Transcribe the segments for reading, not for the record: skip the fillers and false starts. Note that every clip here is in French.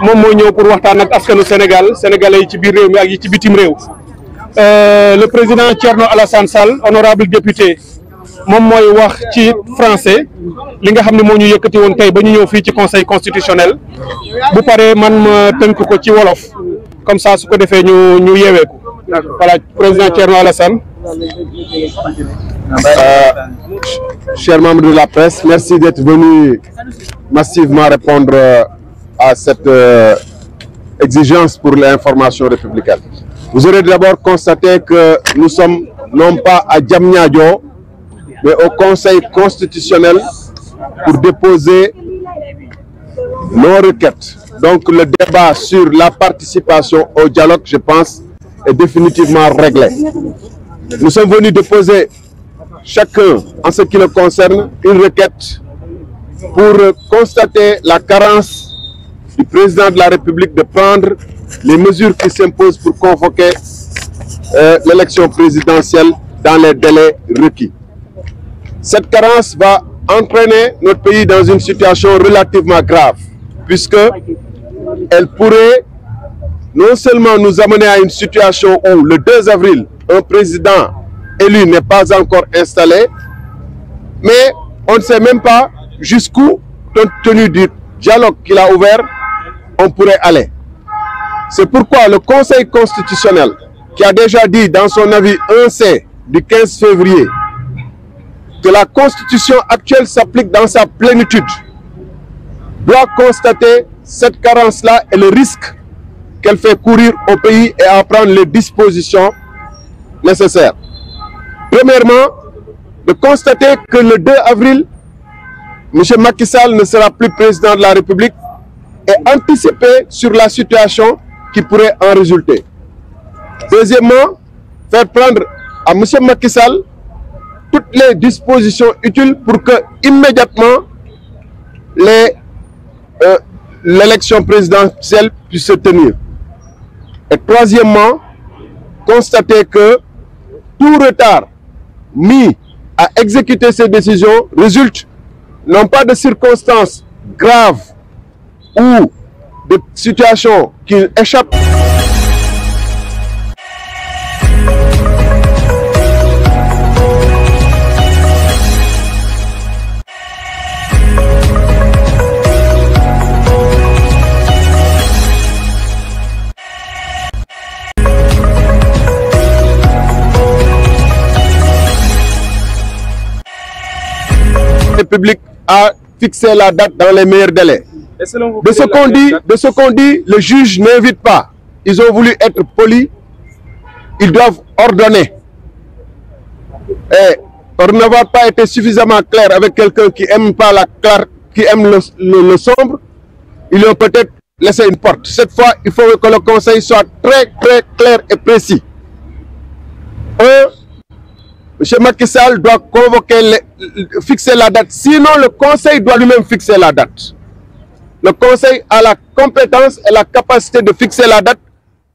moom moo ñëw pour waxtaan ak askanu sénégalais yi ci biir réew mi ak yi ci bitim réew le président Thierno Alassane Sall honorable député moom mooy wax ci français li nga xam ne moo ñu yëkkati woon tey ba ñu ñëw fii ci conseil constitutionnel bu paree man ma tënk ko ci wolof comme ça su ko defee ñu yeeweeku voilà président Thierno Alassane. Chers membres de la presse, merci d'être venus massivement répondre à cette exigence pour l'information républicaine. Vous aurez d'abord constaté que nous sommes non pas à Diamniadio, mais au Conseil constitutionnel pour déposer nos requêtes. Donc le débat sur la participation au dialogue, je pense, est définitivement réglé. Nous sommes venus déposer chacun, en ce qui le concerne, une requête pour constater la carence du président de la République de prendre les mesures qui s'imposent pour convoquer l'élection présidentielle dans les délais requis. Cette carence va entraîner notre pays dans une situation relativement grave, puisque elle pourrait non seulement nous amener à une situation où le 2 avril, un président élu n'est pas encore installé, mais on ne sait même pas jusqu'où, compte tenu du dialogue qu'il a ouvert, on pourrait aller. C'est pourquoi le Conseil constitutionnel, qui a déjà dit dans son avis 1C du 15 février que la Constitution actuelle s'applique dans sa plénitude, doit constater cette carence-là et le risque qu'elle fait courir au pays et à prendre les dispositions nécessaires. Premièrement, de constater que le 2 avril, M. Macky Sall ne sera plus président de la République et anticiper sur la situation qui pourrait en résulter. Deuxièmement, faire prendre à M. Macky Sall toutes les dispositions utiles pour que immédiatement l'élection présidentielle puisse se tenir. Et troisièmement, constater que tout retard mis à exécuter ces décisions résulte non pas de circonstances graves ou de situations qui échappent. La République a fixé la date dans les meilleurs délais. De ce qu'on dit, le juge n'invite pas. Ils ont voulu être polis. Ils doivent ordonner. Et pour n'avoir pas été suffisamment clair avec quelqu'un qui aime pas qui aime le sombre, ils ont peut-être laissé une porte. Cette fois, il faut que le Conseil soit très clair et précis. M. Macky Sall doit fixer la date. Sinon, le Conseil doit lui-même fixer la date. Le Conseil a la compétence et la capacité de fixer la date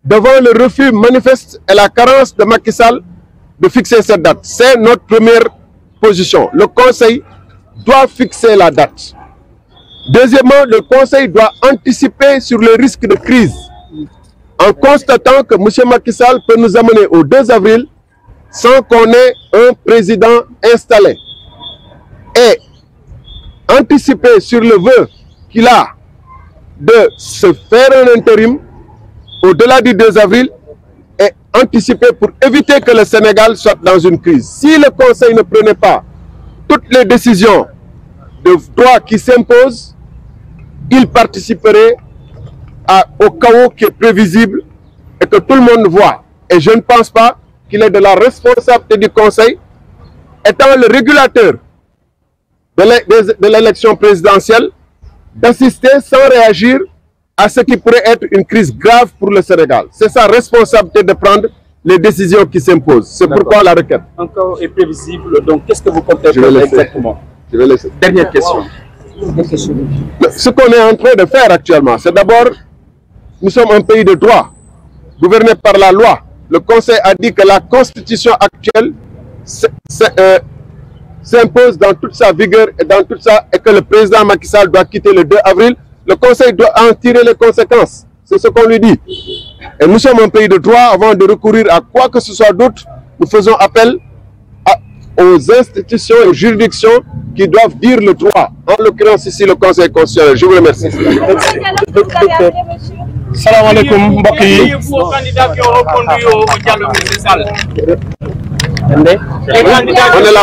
devant le refus manifeste et la carence de Macky Sall de fixer cette date. C'est notre première position. Le Conseil doit fixer la date. Deuxièmement, le Conseil doit anticiper sur le risque de crise en constatant que M. Macky Sall peut nous amener au 2 avril sans qu'on ait un président installé. Et anticiper sur le vœu qu'il a de se faire un intérim au-delà du 2 avril et anticiper pour éviter que le Sénégal soit dans une crise. Si le Conseil ne prenait pas toutes les décisions de droit qui s'imposent, il participerait au chaos qui est prévisible et que tout le monde voit. Et je ne pense pas qu'il est de la responsabilité du Conseil, étant le régulateur de l'élection présidentielle, d'assister sans réagir à ce qui pourrait être une crise grave pour le Sénégal. C'est sa responsabilité de prendre les décisions qui s'imposent. C'est pourquoi la requête. Encore est prévisible. Donc, qu'est-ce que vous comptez faire exactement? Je vais laisser. Dernière question. Ce qu'on est en train de faire actuellement, c'est d'abord, nous sommes un pays de droit, gouverné par la loi. Le Conseil a dit que la Constitution actuelle s'impose dans toute sa vigueur et dans toute et que le président Macky Sall doit quitter le 2 avril le Conseil doit en tirer les conséquences. C'est ce qu'on lui dit. Et nous sommes un pays de droit. Avant de recourir à quoi que ce soit d'autre, nous faisons appel aux institutions et aux juridictions qui doivent dire le droit. En l'occurrence ici le Conseil constitutionnel. Je vous remercie. Salam alaikum mbokk yi. On est là.